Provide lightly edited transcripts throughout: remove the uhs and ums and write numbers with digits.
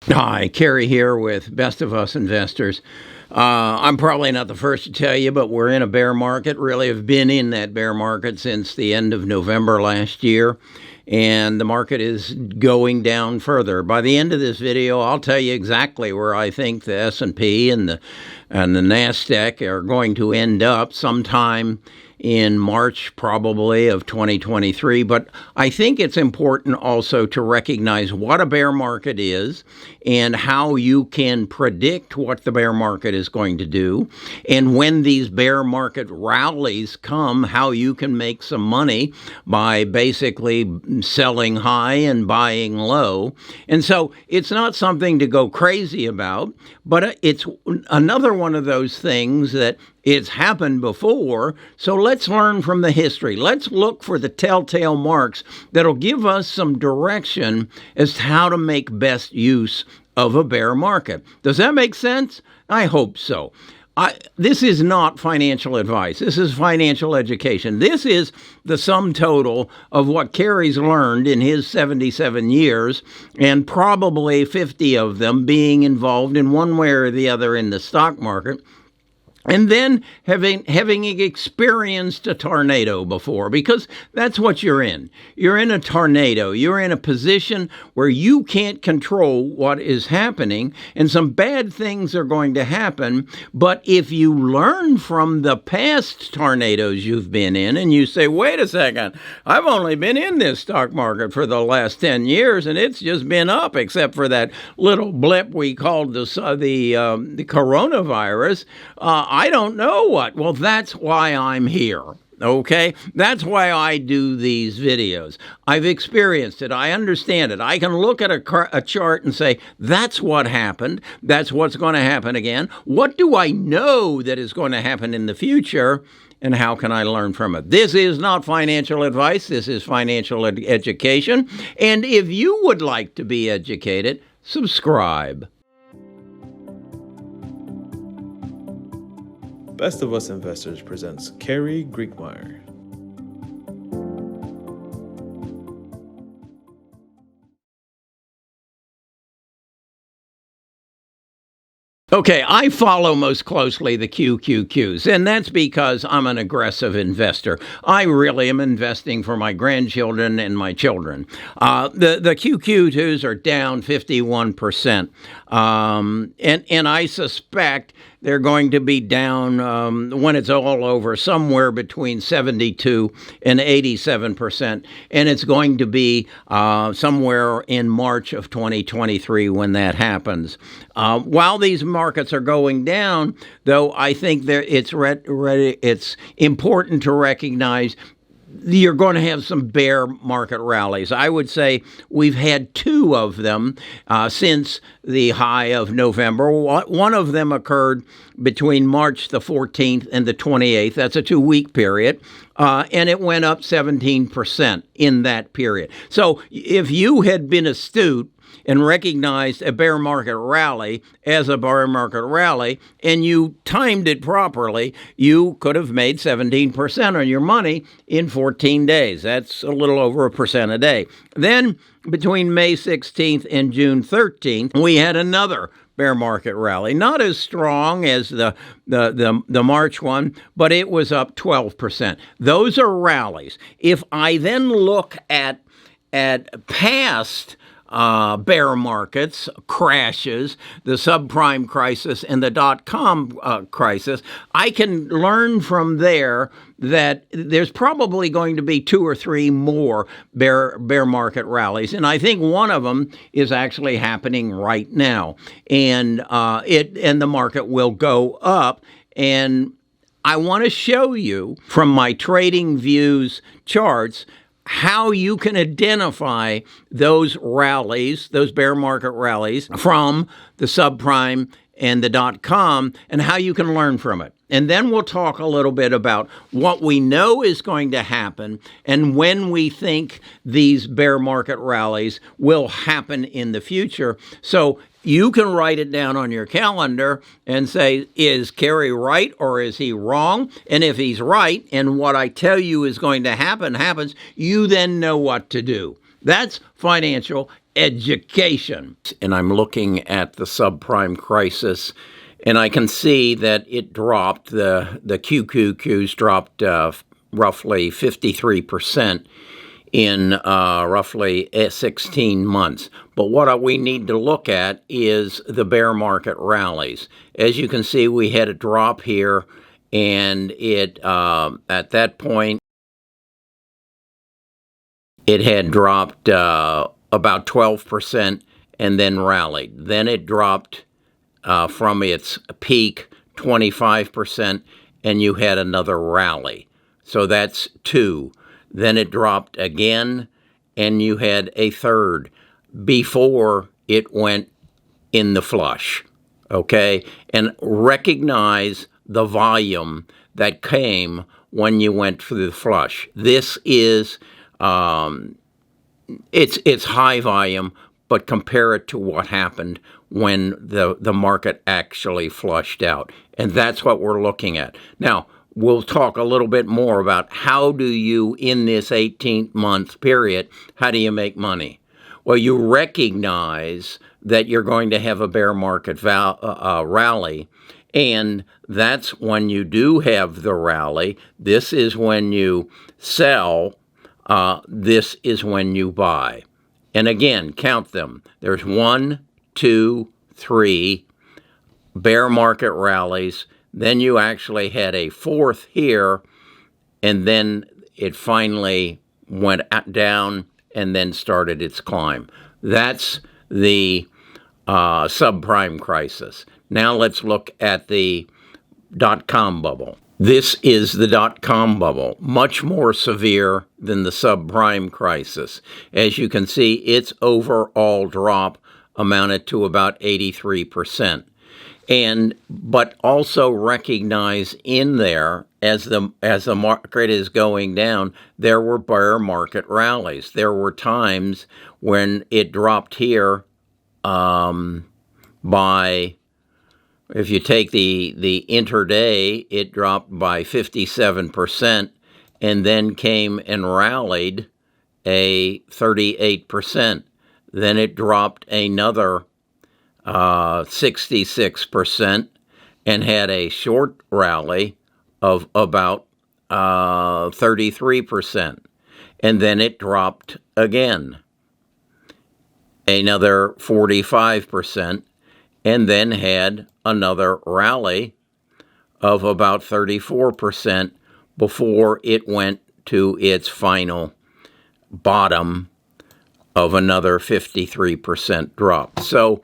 Hi, Kerry here with Best of Us Investors. I'm probably not the first to tell you, but we're in a bear market. Really have been in that bear market since the end of November last year, and the market is going down further. By the end of this video, I'll tell you exactly where I think the S&P and the NASDAQ are going to end up sometime in March, probably, of 2023. But I think it's important also to recognize what a bear market is and how you can predict what the bear market is going to do. And when these bear market rallies come, how you can make some money by basically selling high and buying low. And so it's not something to go crazy about, but it's another one of those things that it's happened before, so let's learn from the history. Let's look for the telltale marks that'll give us some direction as to how to make best use of a bear market. Does that make sense? I hope so. This is not financial advice. This is financial education. This is the sum total of what Kerry's learned in his 77 years, and probably 50 of them being involved in one way or the other in the stock market. And then having experienced a tornado before, because that's what you're in. You're in a tornado. You're in a position where you can't control what is happening, and some bad things are going to happen. But if you learn from the past tornadoes you've been in, and you say, wait a second, I've only been in this stock market for the last 10 years, and it's just been up, except for that little blip we called the coronavirus. I don't know what. Well, that's why I'm here. Okay? That's why I do these videos. I've experienced it. I understand it. I can look at a chart and say, that's what happened. That's what's going to happen again. What do I know that is going to happen in the future? And how can I learn from it? This is not financial advice. This is financial education. And if you would like to be educated, subscribe. Best of Us Investors presents Kerry Griegmeyer. Okay, I follow most closely the QQQs, and that's because I'm an aggressive investor. I really am investing for my grandchildren and my children. The QQQs are down 51%, and I suspect they're going to be down when it's all over somewhere between 72 and 87%, and it's going to be somewhere in March of 2023 when that happens. While these markets are going down, though, I think it's important to recognize you're going to have some bear market rallies. I would say we've had two of them since the high of November. One of them occurred between March the 14th and the 28th. That's a 2-week period. And it went up 17% in that period. So if you had been astute and recognized a bear market rally as a bear market rally, and you timed it properly, you could have made 17% on your money in 14 days. That's a little over 1% a day. Then between May 16th and June 13th, we had another bear market rally, not as strong as the March one, but it was up 12%. Those are rallies. If I then look at past bear markets, crashes, the subprime crisis, and the dot-com crisis, I can learn from there that there's probably going to be 2 or 3 more bear market rallies, and I think one of them is actually happening right now, and the market will go up. And I want to show you from my Trading Views charts how you can identify those rallies, those bear market rallies from the subprime and the dot-com, and how you can learn from it. And then we'll talk a little bit about what we know is going to happen and when we think these bear market rallies will happen in the future. So you can write it down on your calendar and say, is Kerry right or is he wrong? And if he's right and what I tell you is going to happen happens, you then know what to do. That's financial education. And I'm looking at the subprime crisis, and I can see that it dropped, the QQQs dropped roughly 53% in roughly 16 months. But what we need to look at is the bear market rallies. As you can see, we had a drop here, and it at that point, it had dropped about 12% and then rallied. Then it dropped from its peak 25%, and you had another rally. So that's two. Then it dropped again, and you had a third before it went in the flush, okay? And recognize the volume that came when you went through the flush. This is, it's high volume, but compare it to what happened when the market actually flushed out. And that's what we're looking at. Now, we'll talk a little bit more about how do you, in this 18-month period, how do you make money? Well, you recognize that you're going to have a bear market rally, and that's when you do have the rally. This is when you sell. This is when you buy. And again, count them. There's 1, 2, 3 bear market rallies. Then you actually had a fourth here, and then it finally went down and then started its climb. That's the subprime crisis. Now let's look at the dot-com bubble. This is the dot-com bubble, much more severe than the subprime crisis. As you can see, its overall drop amounted to about 83%. But also recognize in there, as the market is going down, there were bear market rallies. There were times when it dropped here by, if you take the intraday, it dropped by 57%, and then came and rallied a 38%. Then it dropped another 66% and had a short rally of about 33%. And then it dropped again, another 45%, and then had another rally of about 34% before it went to its final bottom of another 53% drop. So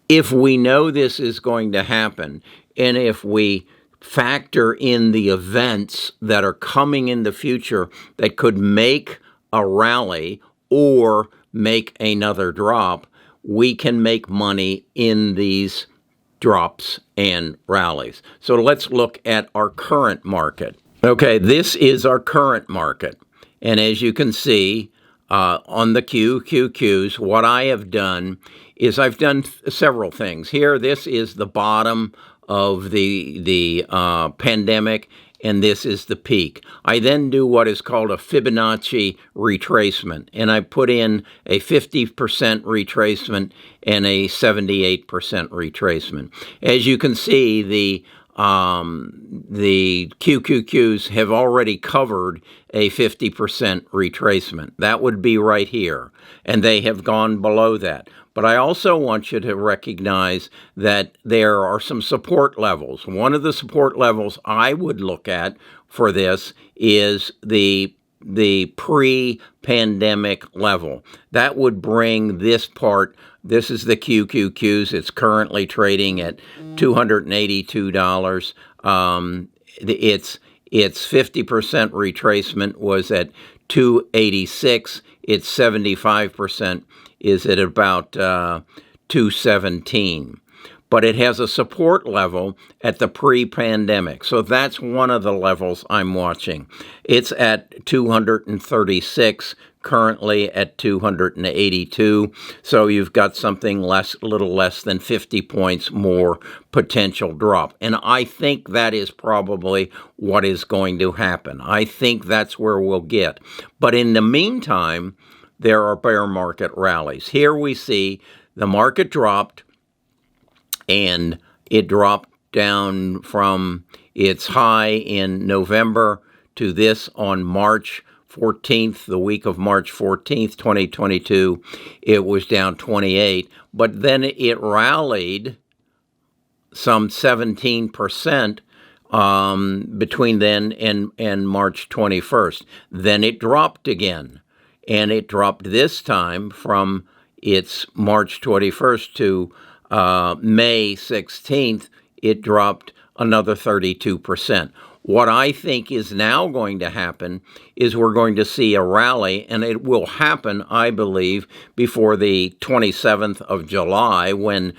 if we know this is going to happen, and if we factor in the events that are coming in the future that could make a rally or make another drop, we can make money in these drops and rallies. So let's look at our current market. Okay, this is our current market. And as you can see on the QQQs, what I have done is I've done several things. Here, this is the bottom of the pandemic, and this is the peak. I then do what is called a Fibonacci retracement, and I put in a 50% retracement and a 78% retracement. As you can see, the QQQs have already covered a 50% retracement. That would be right here, and they have gone below that. But I also want you to recognize that there are some support levels. One of the support levels I would look at for this is the pre-pandemic level. That would bring this part. This is the QQQs. It's currently trading at $282. Its 50% retracement was at 286. Its 75% is at about 217. But it has a support level at the pre-pandemic. So that's one of the levels I'm watching. It's at 236, currently at 282. So you've got something little less than 50 points more potential drop. And I think that is probably what is going to happen. I think that's where we'll get. But in the meantime, there are bear market rallies. Here we see the market dropped, and it dropped down from its high in November to this on March 14th, the week of March 14th, 2022. It was down 28, but then it rallied some 17% between then and March 21st. Then it dropped again, and it dropped this time from its March 21st to May 16th. It dropped another 32%. What I think is now going to happen is we're going to see a rally, and it will happen, I believe, before the 27th of July, when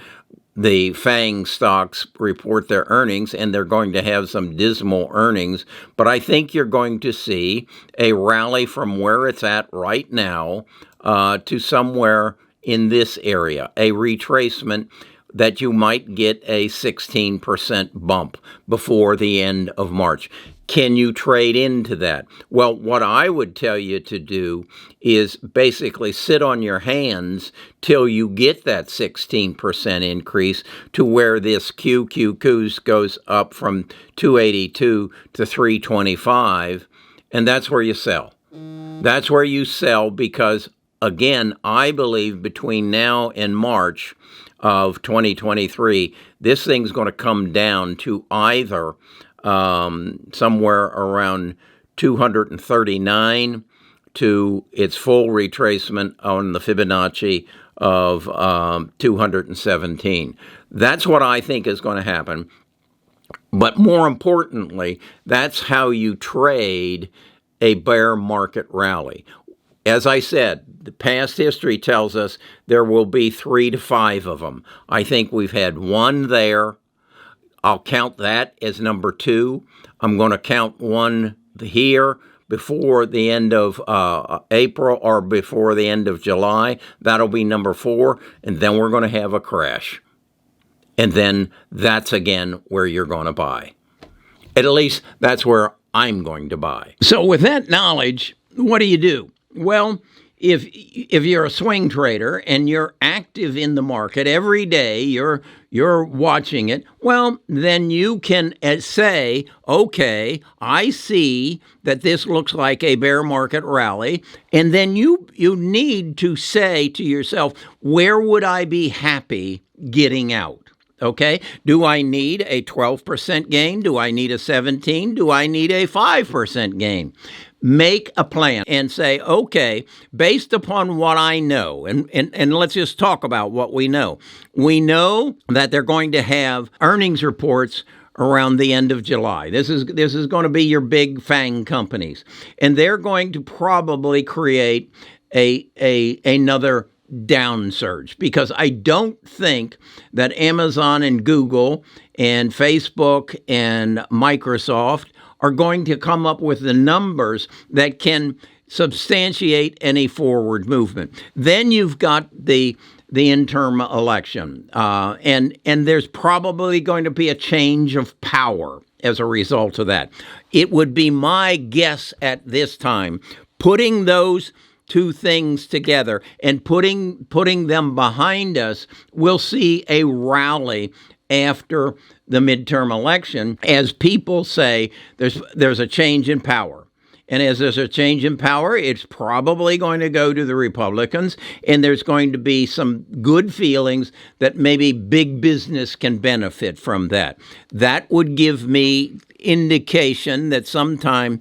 the FANG stocks report their earnings, and they're going to have some dismal earnings. But I think you're going to see a rally from where it's at right now to somewhere in this area, a retracement that you might get a 16% bump before the end of March. Can you trade into that? Well, what I would tell you to do is basically sit on your hands till you get that 16% increase to where this QQQ goes up from 282 to 325, and that's where you sell. That's where you sell because, again, I believe between now and March of 2023, this thing's going to come down to either somewhere around 239 to its full retracement on the Fibonacci of 217. That's what I think is going to happen. But more importantly, that's how you trade a bear market rally. As I said, the past history tells us there will be 3 to 5 of them. I think we've had one there. I'll count that as number 2. I'm going to count one here before the end of April or before the end of July. That'll be number 4. And then we're going to have a crash. And then that's again where you're going to buy. At least that's where I'm going to buy. So with that knowledge, what do? Well, if you're a swing trader and you're active in the market every day, you're watching it, well, then you can say, okay, I see that this looks like a bear market rally, and then you need to say to yourself, where would I be happy getting out? Okay, do I need a 12% gain? Do I need a 17? Do I need a 5% gain? Make a plan and say, okay, based upon what I know, and let's just talk about what we know. We know that they're going to have earnings reports around the end of July. This is going to be your big FANG companies, and they're going to probably create another down surge, because I don't think that Amazon and Google and Facebook and Microsoft are going to come up with the numbers that can substantiate any forward movement. Then you've got the interim election, and there's probably going to be a change of power as a result of that. It would be my guess at this time, putting those two things together and putting them behind us, we'll see a rally after the midterm election, as people say there's a change in power. And as there's a change in power, it's probably going to go to the Republicans, and there's going to be some good feelings that maybe big business can benefit from that. That would give me indication that sometime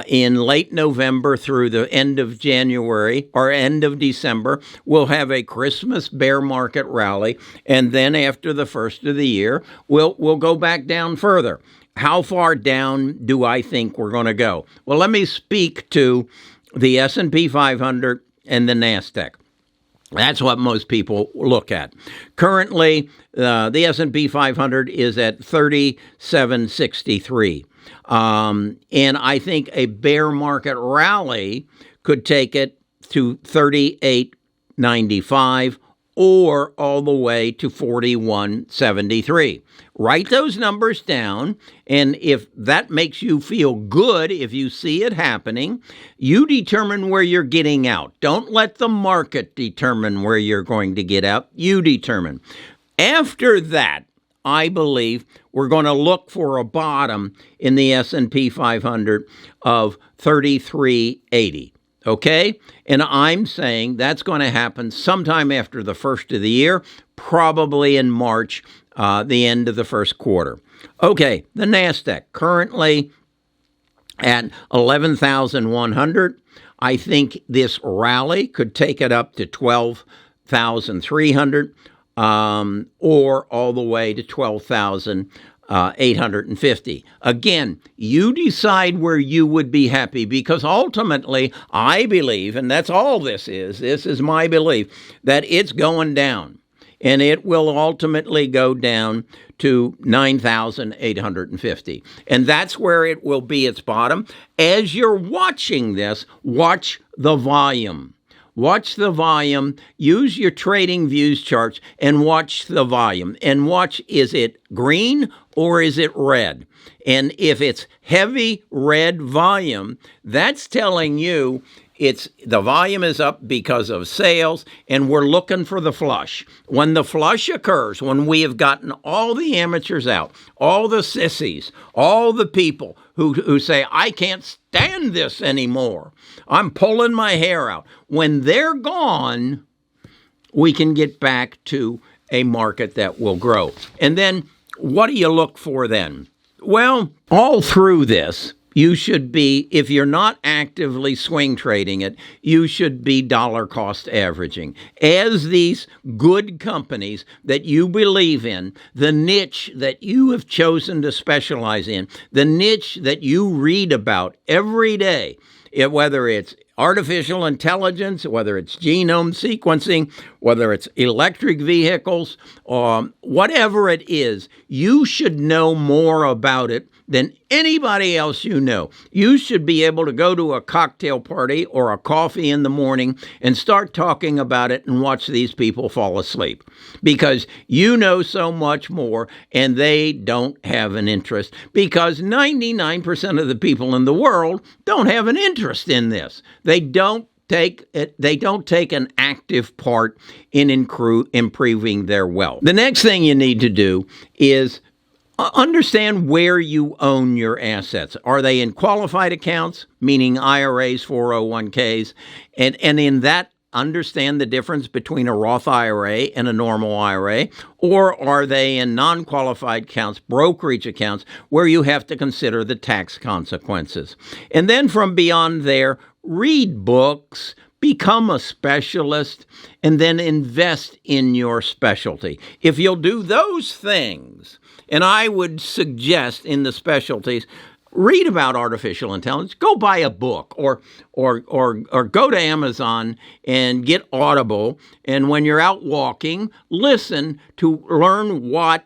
in late November through the end of January or end of December, we'll have a Christmas bear market rally, and then after the first of the year, we'll go back down further. How far down do I think we're going to go? Well, let me speak to the S&P 500 and the NASDAQ. That's what most people look at. Currently, the S&P 500 is at 3763. And I think a bear market rally could take it to 3895 or all the way to 41.73. Write those numbers down, and if that makes you feel good, if you see it happening, you determine where you're getting out. Don't let the market determine where you're going to get out. You determine. After that, I believe we're going to look for a bottom in the S&P 500 of 3380. Okay? And I'm saying that's going to happen sometime after the first of the year, probably in March, the end of the first quarter. Okay, the NASDAQ currently at 11,100. I think this rally could take it up to 12,300 or all the way to 12,850. Again, you decide where you would be happy, because ultimately I believe, and that's all this is my belief, that it's going down. And it will ultimately go down to 9,850. And that's where it will be its bottom. As you're watching this, watch the volume. Watch the volume, use your trading views charts, and watch the volume. And watch, is it green or is it red? And if it's heavy red volume, that's telling you the volume is up because of sales, and we're looking for the flush. When the flush occurs, when we have gotten all the amateurs out, all the sissies, all the people who say, I can't stand this anymore, I'm pulling my hair out, when they're gone, we can get back to a market that will grow. And then what do you look for then? Well, all through this, you should be, if you're not actively swing trading it, you should be dollar cost averaging. As these good companies that you believe in, the niche that you have chosen to specialize in, the niche that you read about every day, whether it's artificial intelligence, whether it's genome sequencing, whether it's electric vehicles, whatever it is, you should know more about it than anybody else you know. You should be able to go to a cocktail party or a coffee in the morning and start talking about it and watch these people fall asleep, because you know so much more and they don't have an interest, because 99% of the people in the world don't have an interest in this. They don't take an active part in improving their wealth. The next thing you need to do is understand where you own your assets. Are they in qualified accounts, meaning IRAs, 401ks? And in that, understand the difference between a Roth IRA and a normal IRA. Or are they in non-qualified accounts, brokerage accounts, where you have to consider the tax consequences? And then from beyond there, read books, become a specialist, and then invest in your specialty. If you'll do those things, and I would suggest in the specialties, read about artificial intelligence, go buy a book, or go to Amazon and get Audible, and when you're out walking, listen to learn what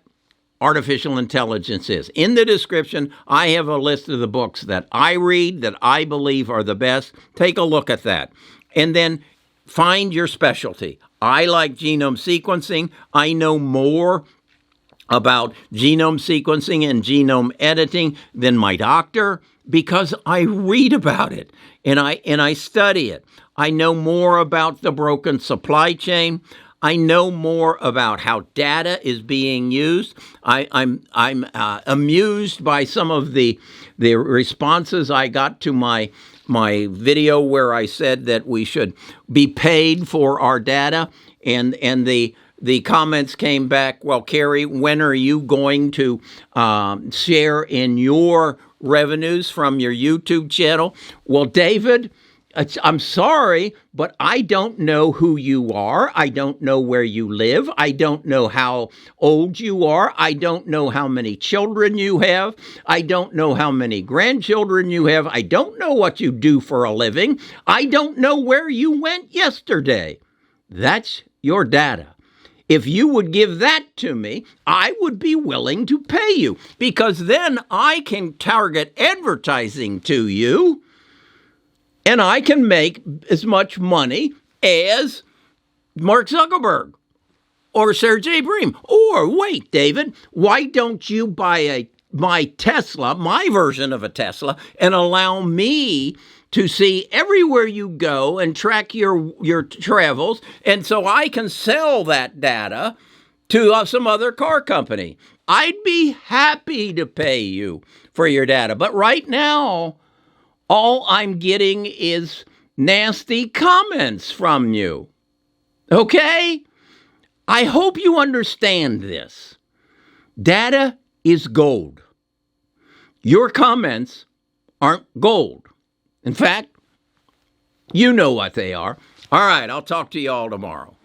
artificial intelligence is. In the description, I have a list of the books that I read that I believe are the best. Take a look at that. And then find your specialty. I like genome sequencing. I know more about genome sequencing and genome editing than my doctor, because I read about it and I study it. I know more about the broken supply chain. I know more about how data is being used. I'm amused by some of the responses I got to my video where I said that we should be paid for our data, and the comments came back, well, Kerry, when are you going to share in your revenues from your YouTube channel? Well, David, I'm sorry, but I don't know who you are. I don't know where you live. I don't know how old you are. I don't know how many children you have. I don't know how many grandchildren you have. I don't know what you do for a living. I don't know where you went yesterday. That's your data. If you would give that to me, I would be willing to pay you, because then I can target advertising to you and I can make as much money as Mark Zuckerberg or Sergey Brin. Or wait, David, why don't you buy my Tesla, my version of a Tesla, and allow me to see everywhere you go and track your travels, and so I can sell that data to some other car company. I'd be happy to pay you for your data. But right now, all I'm getting is nasty comments from you. Okay? I hope you understand this. Data is gold. Your comments aren't gold. In fact, you know what they are. All right, I'll talk to you all tomorrow.